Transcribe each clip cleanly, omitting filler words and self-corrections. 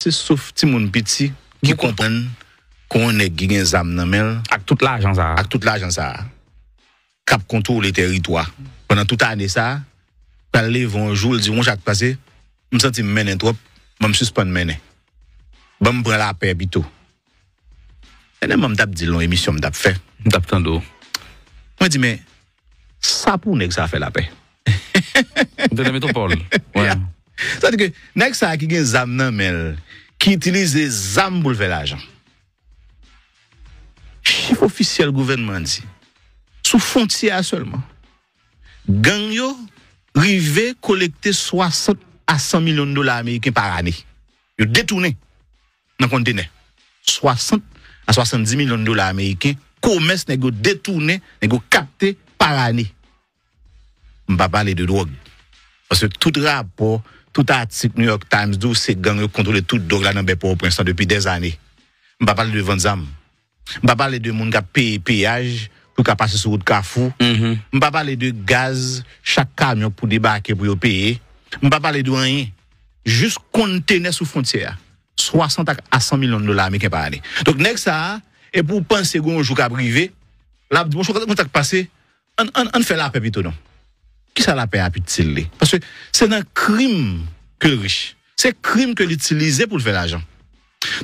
C'est sauf ti moun petit qui comprennent qu'on est qui gen zam nan mel avec toute l'argent ça. avec toute l'argent ça. Cap contrôle le territoire. Pendant toute année ça, parler vont jour dire on chaque passé, me senti mener trop, me suspendre mener. Bon me prend la paix bito. Et là m'tap dit long émission m'tap fait. M'tap tando. Moi dis mais ça pour nèg ça fait la paix. De la métropole. Ouais. Ça dit que nèg ça qui gen zam nan mel, qui utilise zam pour faire l'argent. Chiffre officiel gouvernement dit sous frontière seulement. Gang yo rivé collecter 60 à 100 millions de dollars américains par année. Yo détourné dans conteneur. 60 à 70 millions de dollars américains commerce nèg yo détourné, nèg yo capté par année. On va parler de drogue. Parce que tout rapport, tout article New York Times d'où ces gangs yo contrôler toute drogue là dans Port-au-Prince depuis des années. On va parler de vente d'armes. On va parler de monde qui paye péage pour qu'à passer sur route Carrefour. On va parler de gaz, chaque camion pour débarquer pour payer. On va parler de rien. Juste conteneur sous frontière. 60 à 100 millions de dollars américains par année. Donc, nèg ça, et pour penser qu'on joue qu'à privé, là, bon, je crois qu'on t'a passé, on fait la paix plutôt, non? Qui ça la paix à petit? Parce que c'est un crime que le riche. C'est crime que l'utiliser pour le faire l'argent.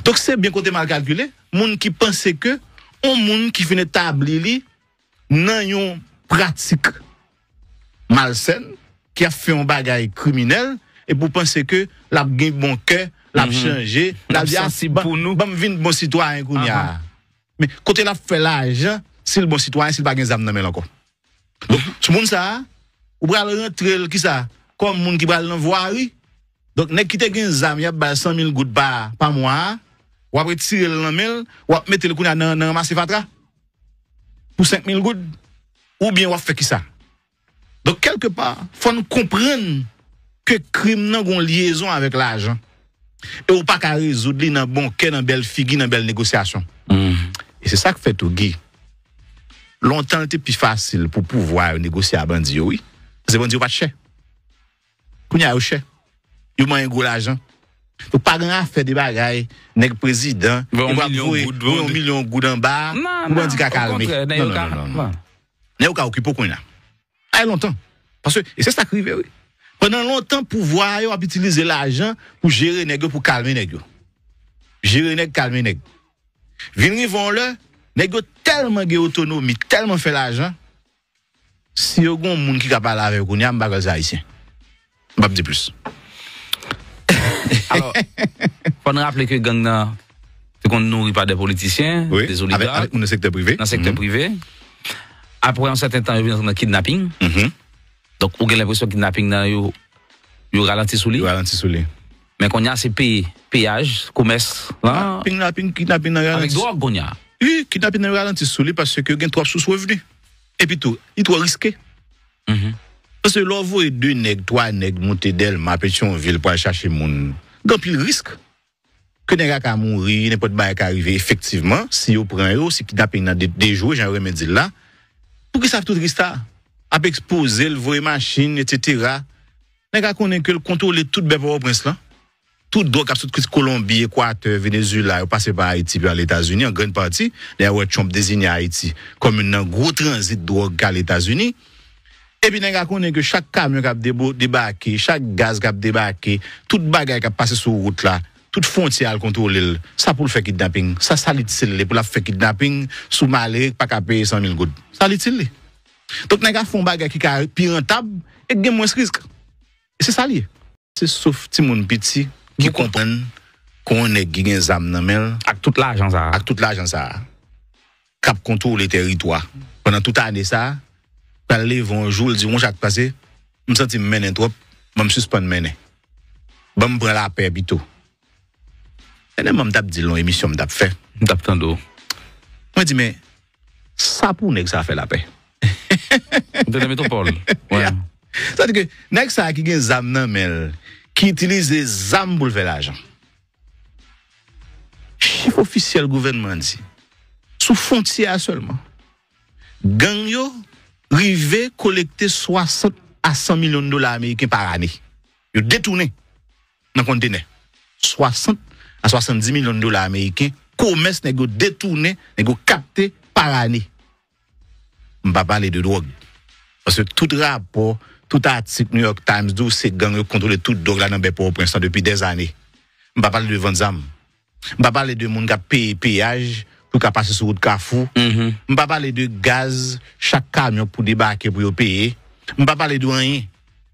Donc, c'est bien côté mal calculé. Moun qui pense que, on moun qui finit établir li, nan yon pratique malsaine, qui a fait un bagage criminel, et pour penser que la gen bon cœur, la changer, la bien pour nous, bon vin bon citoyen kounya. Mais côté la fait l'argent, c'est le bon citoyen, c'est pas gen zam nan men encore. Donc, tout moun ça, ou pral rentrer qui ça, comme moun qui pral nan voirie. Donc, nek qui te gen zam, y a 100 000 gouttes par mois, ou après tirer le nan ou après mettre le kounya nan ramasser fatra pour 5 000 gouttes, ou bien ou fait qui ça. Donc, quelque part, faut nous comprendre que crime n'a gon liaison avec l'argent. Et ou pas qu'à résoudre li nan bon cœur, nan belle figure, nan belle négociation. Et c'est ça que fait tout Guy. Longtemps, c'était plus facile pour pouvoir négocier à bandi, oui. Parce que bandi pas cher. Kounya yo cher. Yo man gros l'argent. Donc pas grand faire des bagailles, nèg président, il va vouer 1 million goud en bas, ou bandi ka calmer. Non. Nèg ka occuper qu'on là. A longtemps. Parce que et c'est ça qui arrive, oui. Pendant longtemps pouvoir yo a utiliser l'argent pour gérer nèg pour calmer nèg. Gérer nèg calmer nèg. Vini vont là, nèg tellement gen autonomie, tellement fait l'argent. Si yo gon moun ki ka parler avec ou nyam bagay haïtien. M'pa dire plus. Alors, faut nous rappeler que gang nan c'est qu'on nourrit pas des politiciens, oui, des oligarques avec dans le secteur privé. Dans le secteur privé. Après un certain temps, ils viennent dans le kidnapping. Donc, on a l'impression que le kidnapping nan yo ralenti sous lui. Ralenti sous lui. Mais qu'on y a c'est péage, commerce, là. Kidnapping nan avec drogue qu'on y a. Oui, kidnapping nan ralenti sous lui parce que gen trop sous revenu. Et puis tout, il trop risqué. Parce que l'on voit 2 nèg, 3 nèg monter d'Elma, Pétionville pour aller chercher moun. Grand pile risque. Que nèg ka mourir, n'importe bail ka arriver effectivement, si yo prend yo, si kidnapping nan des jours, j'en remet dire là. Pour que ça tout risque ça, a exposer le voyer machine etc. Nèg ka connaît que le contrôler toute Port-au-Prince là. Tout drogue a toute Colombie, Équateur, Venezuela, yo passé par Haïti puis à les États-Unis en grande partie. D'ailleurs Trump désigne Haïti comme un gros transit de drogue à les États-Unis. Et puis, nous connaissons que chaque camion qui a débarqué, chaque gaz qui a débarqué, toute bagaille qui a passé sur la route là, toute frontière contrôlée, ça pour le faire kidnapping. Ça l'utile pour la faire kidnapping, sous malé, pas qu'à payer 100 000 gouttes. Ça l'utile. Donc, nous avons fait bagaille qui est plus rentable et qui a moins de risque. Et c'est ça lié. C'est sauf ti moun petit qui comprennent qu'on est qui gen zam nan mel. Avec toute l'argent ça. Avec toute l'argent ça. Cap contrôler le territoire. Pendant toute année ça, parler vont jour dire on chaque passé me senti mener trop me suspendre mener bon me prend la paix bito et même m'tap dit long émission m'tap fait m'tap tando moi dis mais ça pour nèg ça fait la paix de la métropole ouais ça dit que nèg ça qui gen zam nan mel qui utilise zam pour faire l'argent chiffre officiel gouvernement dit sous frontière seulement gang yo rivé collecter 60 à 100 millions de dollars américains par année. Ils détourné dans conteneur. 60 à 70 millions de dollars américains, commerce n'est détourné, n'est capté par année. On va parler de drogue. Parce que tout rapport, tout article New York Times d'où c'est gang contrôler toute drogue là dans Port-au-Prince depuis des années. On va parler de vente d'armes. On va parler de monde qui paye péage pour qu'à passer sur route Carrefour. On va parler de gaz, chaque camion pour débarquer pour payer. On va parler de rien.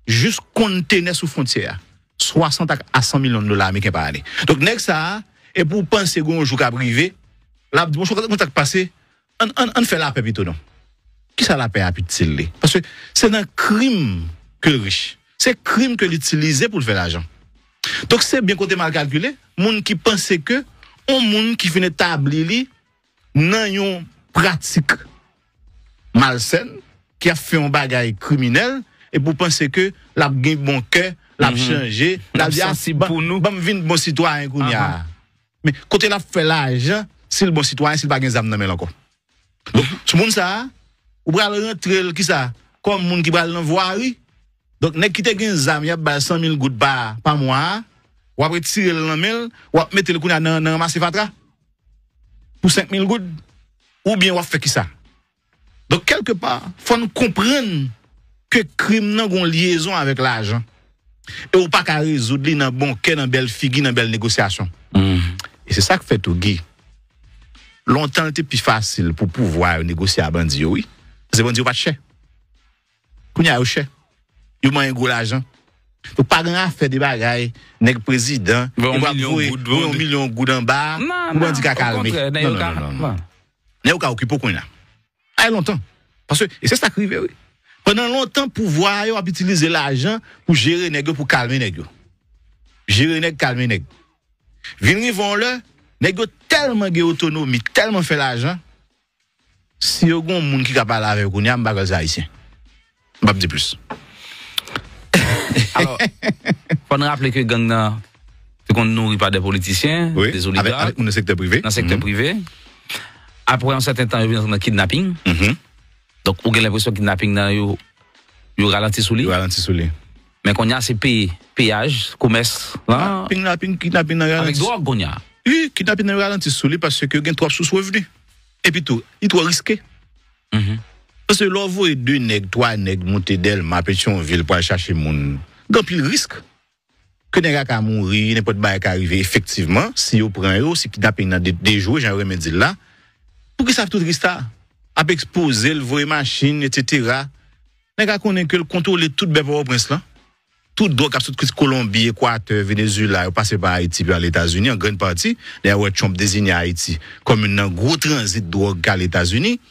Juste conteneur sous frontière. 60 à 100 millions de dollars américains par année. Donc, next ça, et pour penser qu'on joue qu'à privé, là, bon, je crois que passé, on fait la paix plutôt, non? Qui ça la paix à petit? Parce que c'est un crime que le riche. C'est crime que l'utiliser pour faire l'argent. Donc, c'est bien côté mal calculé. Moun qui pense que, on moun qui finit établir nan yon pratique malsaine, qui a fait un bagage criminel, et pour penser que la gen bon cœur, la changé, la dit sensible pour nous. Bon vin bon citoyen kounya. Mais côté la fait l'argent, si le bon citoyen, s'il pas gen zam nan men encore. Donc, ce monde ça, ou pral rentrer qui ça, comme moun qui pral nan voirie. Donc nek qui te gen zam, y a 100 000 gouttes par mois, ou après tirer le nan ou mettre le kounya nan ramasser fatra pour 5 000 gouttes, ou bien ou fait qui ça. Donc quelque part, faut nous comprendre que crime nan gon liaison avec l'argent. Et ou pas qu'à résoudre dans bon cœur, dans belle figure, dans belle négociation. Et c'est ça que fait tout Guy. Longtemps c'était plus facile pour pouvoir négocier à bandi oui. Parce que bandi pas cher. Kounya yo cher. Yo man gros l'argent. Donc pas grand faire des bagailles nèg président, il va vouer 1 million goud en bas, ou bandi ka calmer. Non. Né ou ka occuper kounya. A longtemps. Parce que et c'est ça qui arrive oui. Pendant longtemps, pouvoir a utilisé l'argent pour gérer nèg pour calmer nèg. Gérer nèg, calmer nèg. Vini vont le nèg tellement de autonomie, tellement fait l'argent. Si yo gon moun qui capable avec ou n'y a pas de haïtien. Pas dire plus. Alors, faut nous rappeler que gang nan c'est qu'on nourrit pas des politiciens, oui, des oligarques avec le secteur privé. Dans le secteur privé. Après un certain temps, il y a un kidnapping. Donc, on a l'impression que le kidnapping, il ralentit sous lui. Mais qu'on a ces péages, commerce. Kidnapping, avec drogue, qu'on a. Oui, kidnapping ralentit sous lui parce que il y a trop sous-revenus. Et puis tout, il est trop risqué. Parce que là, vous voyez 2 nègres, 3 nègres monter d'elle, ma Pétionville pour aller chercher moun. Donc, il risque que nègres ka mourir, n'importe quoi qui arrive. Effectivement, si vous prenez, si kidnapping dans des jours, j'aimerais me dire là, pour qu'ils savent tout risque ça. A exposer le voie machine etc. Nèg connaît que le contrôler toute Port-au-Prince là. Toute drogue absolue Colombie, Équateur, Venezuela, passé par Haïti puis à les États-Unis en grande partie. D'ailleurs Trump désigne Haïti comme un gros transit de drogue à les États-Unis.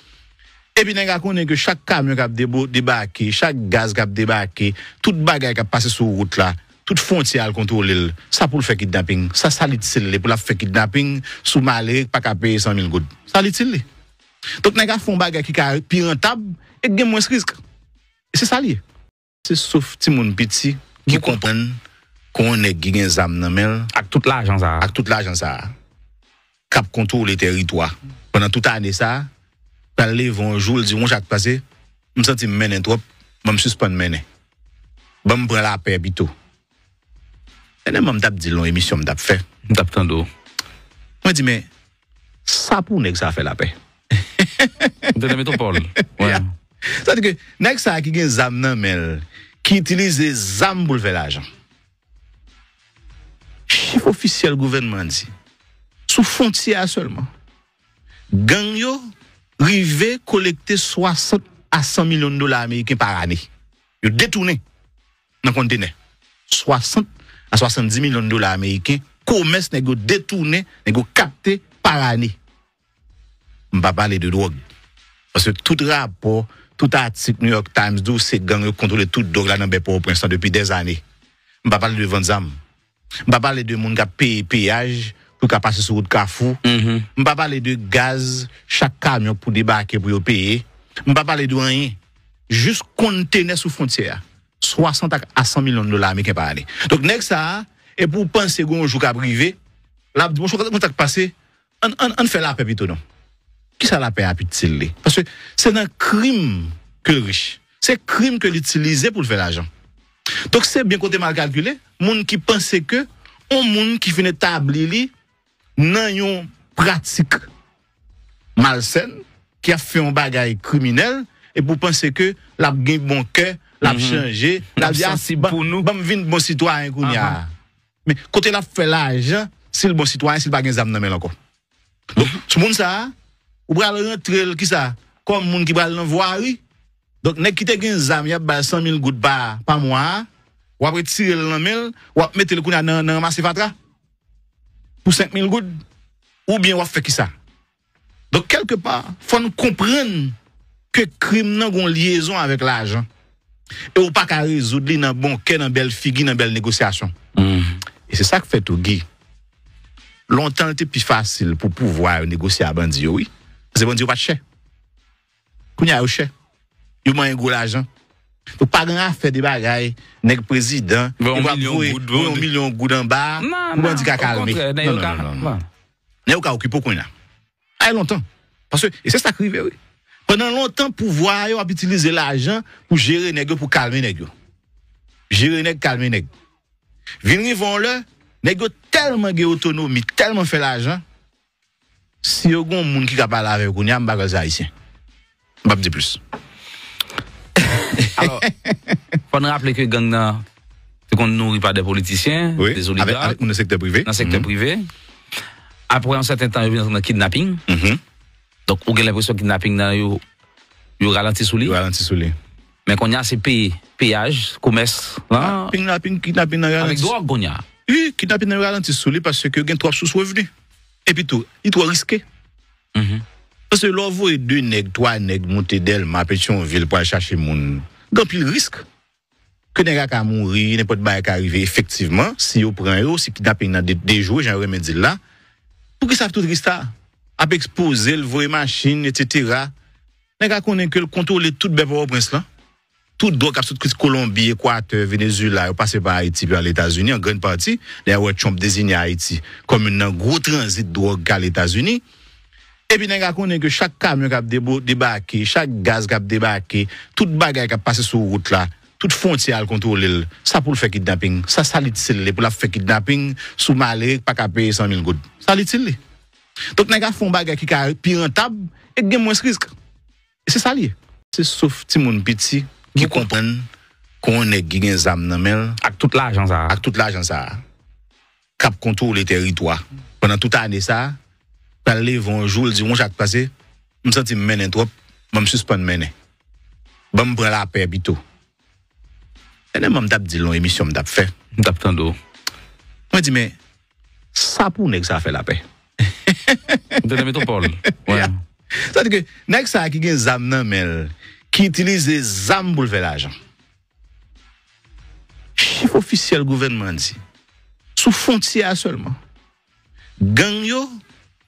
Et puis nèg connaît que chaque camion qui a débarqué, chaque gaz qui a débarqué, toute bagaille qui a passé sur route là, toute frontière contrôler ça pour le faire kidnapping. Ça salit pour la faire kidnapping sous malé pas qu'à payer 100 000 gouttes. Salit. Donc, nous avons fait un bagage qui est plus rentable et qui a moins de risque. Et c'est ça lié. C'est sauf petit monde petit qui comprennent qu'on est qui a zam nan men avec tout l'argent ça. Avec tout l'argent ça. Cap contrôle le territoire. Pendant toute année ça, parler vont jour dire on chaque passé, me senti mener trop, me suspendre mener. Bon me prend la paix bito. Et même me t'a dit long émission me t'a fait. Me t'a tando. Moi dis mais ça pour nèg ça fait la paix. De la métropole. Ouais. Ça veut dire que nèg ça qui gen zam nan men qui utilise zam pour faire l'argent. Chiffre officiel gouvernement dit sous frontière seulement. Gang yo rivé collecter 60 à 100 millions de dollars américains par année. Yo détourné dans conteneur. 60 à 70 millions de dollars américains commerce nèg détourné, nèg capté par année. On va parler de drogue. Parce que tout rapport, tout article New York Times d'où c'est gang contrôler toute drogue là dans Port-au-Prince depuis des années. On va parler de vente d'armes. On va parler de monde qui paye péage pour qu'à passer sur route Carrefour. On va parler de gaz, chaque camion pour débarquer pour payer. On va parler de rien. Juste conteneur sous frontière. 60 à 100 millions de dollars américains par année. Donc next ça et pour penser qu'on joue qu'à privé, là bon contact passé, on fait la paix plutôt non. Qui ça la paix à petit? Parce que c'est un crime que le riche. C'est crime que l'utiliser pour faire l'argent. Donc c'est bien côté mal calculé, monde qui pense que on monde qui finit établir nan yon pratique malsaine qui a fait un bagage criminel et pour penser que l'a gen bon cœur, l'a changé, l'a dit pour nous, bam vinn bon citoyen kounya. Mais côté l'a fait l'argent, c'est le bon citoyen, c'est pas gen zam nan men encore. Donc tout monde ça, ou bral rentrer qui ça comme moun qui bral dans voirie. Donc nek qui te gen zam y a ba 100 000 gouttes par mois, ou après tirer le nan ou mettre le kounya dans masse fatra pour 5 000 gouttes ou bien ou fait qui ça. Donc quelque part, faut nous comprendre que crime n'a gon liaison avec l'argent. Et ou pas qu'à résoudre dans bon cœur, dans belle figure, dans belle négociation. Et c'est ça que fait tout Guy. Longtemps c'était plus facile pour pouvoir négocier à bandi oui. Parce que bandi pas cher. Kounya yo cher. Yo man gros l'argent. Donc pas grand affaire des bagailles, nèg président, il va vouer 1 million goud en bas, ou bandi ka calmer. Non. N'est pas occupé qu'on a. A longtemps. Parce que et c'est ça qui arrive oui. Pendant longtemps pouvoir yo a utiliser l'argent pour gérer nèg pour calmer nèg. Gérer nèg calmer nèg. Vinn vont là, nèg tellement de autonomie, tellement fait l'argent. Si yo gon moun qui capable avec ou nyam bagay haïtien. M'pa dire plus. Alors, faut nous rappeler que gang nan c'est qu'on nourrit pas des politiciens, oui, des oligarques avec dans le secteur privé. Dans le secteur privé. Après un certain temps, il vient dans le kidnapping. Donc, on a l'impression que le kidnapping nan yo ralenti sous lui. Mais qu'on y a ces péages, commerce, kidnapping avec drogue qu'on y a. Oui, kidnapping nan ralenti sous lui parce que gen trop sous revenus. Et puis tout, il trop risqué. Parce que l'on voit 2 nèg, 3 nèg monter d'Elma Pétionville pour aller chercher moun. Donc il risque que nèg ka mourir, n'importe bail ka arriver effectivement si yo prend yo, si kidnapping nan des jours, j'en remet dire là. Pour que ça tout risque ça a exposer le voie machine etc. Nèg ka connaît que le contrôler tout bébé au prince là. Tout drogue absolue Colombie, Équateur, Venezuela, yo passé par Haïti puis à les États-Unis en grande partie. D'ailleurs Trump désigne Haïti comme un gros transit drogue à les États-Unis. Et puis, nous connaissons que chaque camion qui a débarqué, chaque gaz qui a débarqué, toute bagaille qui a passé sur la route là, toute frontière contrôlée, ça pour le faire kidnapping, ça l'utilise pour la faire kidnapping, sous malé, pas qu'à payer 100 000 gouttes. Ça l'utilise. Donc, nous avons bagaille qui est plus rentable et qui a moins de risque. Et c'est ça lié. C'est sauf petit monde petit qui comprennent qu'on est qui a des âmes dans mel. Avec tout l'argent ça. Avec tout l'argent ça. Cap contrôle le territoire. Pendant toute année ça, parler vont jour dit on chaque passé me senti mener trop me suspendre mener me prendre la paix bito et même m't'a dit long émission m't'a fait m't'a tando moi dit mais ça pour nèg ça fait la paix de la métropole ouais ça dit que nèg ça qui gen zam nan mel qui utilise zam pour faire l'argent chiffre officiel gouvernement dit sous frontière seulement gang yo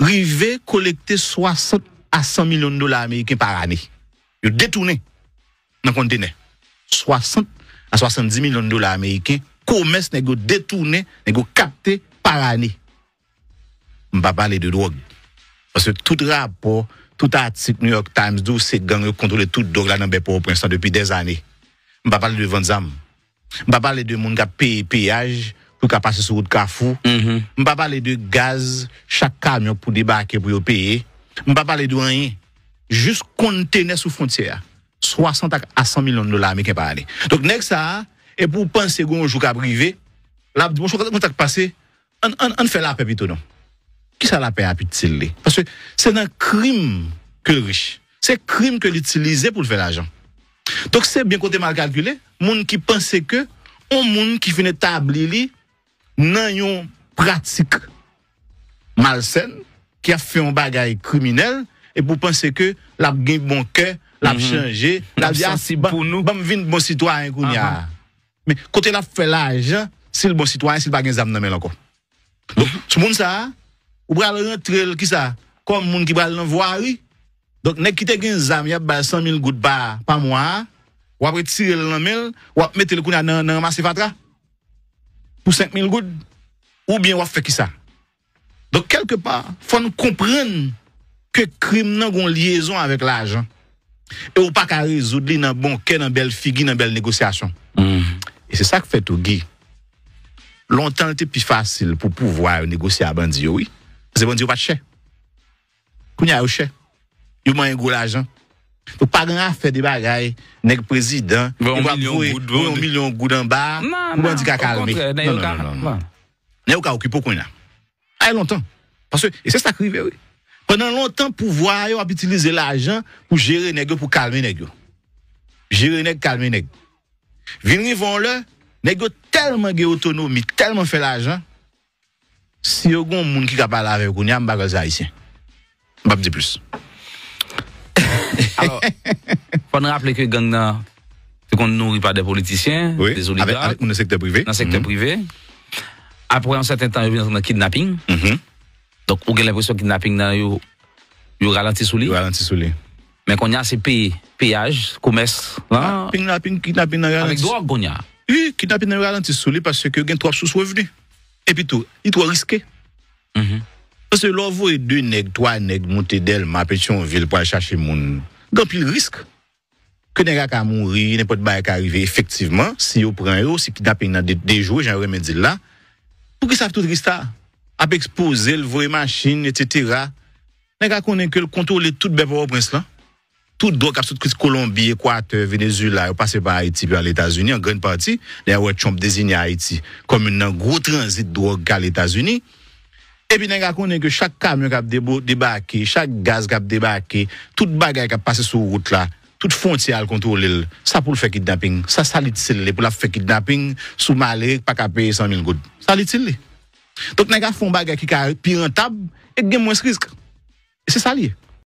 rivé collecter 60 à 100 millions de dollars américains par année. Ils détourné dans conteneur. 60 à 70 millions de dollars américains commerce négo détourné, négo capté par année. On va parler de drogue. Parce que tout rapport, tout article New York Times d'où ces gangs contrôlent toute drogue là dans Port-au-Prince depuis des années. On va parler de vente d'armes. On va parler de monde qui a payé péage pour qu'à passer sur route Carrefour. On va parler de gaz, chaque camion pour débarquer pour payer. On va parler de rien. Juste conteneur sous frontière. 60 à 100 millions de dollars américains par année. Donc, next ça, et pour penser qu'on joue qu'à privé, là, bon, je crois que passé, on fait la paix plutôt, non? Qui ça la paix à petit? Parce que c'est un crime que le riche. C'est crime que l'utiliser pour le faire l'argent. Donc, c'est bien côté mal calculé. Moun qui pense que, on moun qui finit établir nan yon pratique malsaine qui a fait un bagage criminel et pour penser que la gen bon cœur, la changer, la dit pour nous, bam vinn bon citoyen kounya. Mais côté la fait l'argent, c'est le bon citoyen, c'est pas gen zam nan men encore. Donc tout monde ça, ou bral rentrer qui ça comme moun qui bral dans voirie. Donc nèg qui te gen zam y a ba 100 000 gouttes par mois, ou après tirer le nan ou mettre le kounya dans masse fatra pour 5 000 gouttes ou bien ou fait qui ça. Donc quelque part, faut nous comprendre que crime n'a gon liaison avec l'argent. Et ou pas qu'à résoudre dans bon cœur, dans belle figure, dans belle négociation. Et c'est ça que fait tout Guy. Longtemps c'était plus facile pour pouvoir négocier à bandi oui. Parce que bon, dit pas de cher. Kounya, cher. Yo man gros l'argent. Donc, pas grand fait des bagailles, nèg président, il va vouer 1 million goud en bas, ou on dit qu'à calmer. Non. N'est pas occupé qu'on a. Ah, longtemps. Parce que, et c'est ça qui arrive, oui. Pendant longtemps, pouvoir, yo a utilisé l'argent pour gérer nèg pour calmer nèg. Gérer nèg, calmer nèg. Vini vont là, nèg tellement de autonomie, tellement fait l'argent. Si yo gon moun qui capable avec qu'on y a m'bagaz haïtien. M'pa dire plus. Alors, faut nous rappeler que gang nan, c'est qu'on nourrit pas des politiciens, oui, des oligarques. Avec le secteur privé. Dans le secteur privé. Après un certain temps, il y a un kidnapping. Donc, on a l'impression que le kidnapping, il ralentit sous lui. Il ralentit sous lui. Mais qu'on a ces péages, commerce. Kidnapping, avec drogue, qu'on a. Oui, kidnapping, ralentit sous lui parce que il y a trop sous-revenus. Et puis tout, il est trop risqué. Parce que l'on voit 2 nègres, 3 nègres monter d'Elma, Pétionville pour aller chercher moun. Donc, il risque que les gars qui mourir, n'importe quoi qui arrive. Effectivement, si on prend eux, si kidnapping dans des jours, j'aimerais me dire là, pour qu'ils savent tout risque ça, à exposer, le voyer machine, etc. Les gars connaissent que le contrôle tout bébé au prince là. Tout drogue, toute Colombie, Équateur, Venezuela, passé par Haïti, puis à les États-Unis, en grande partie. D'ailleurs, Trump désigne Haïti comme un gros transit de drogue à les États-Unis. Et puis, nous connaissons que chaque camion qui a débarqué, chaque gaz qui a débarqué, toute bagaille qui a passé sur la route là, toute frontière contrôlée, ça pour le faire kidnapping, ça salit-il pour la faire kidnapping, sous malé, pas qu'à payer 100 000 gouttes. Salit-il. Donc, nous avons fait un bagaille qui est plus rentable et qui a moins de risque. Et c'est ça lié.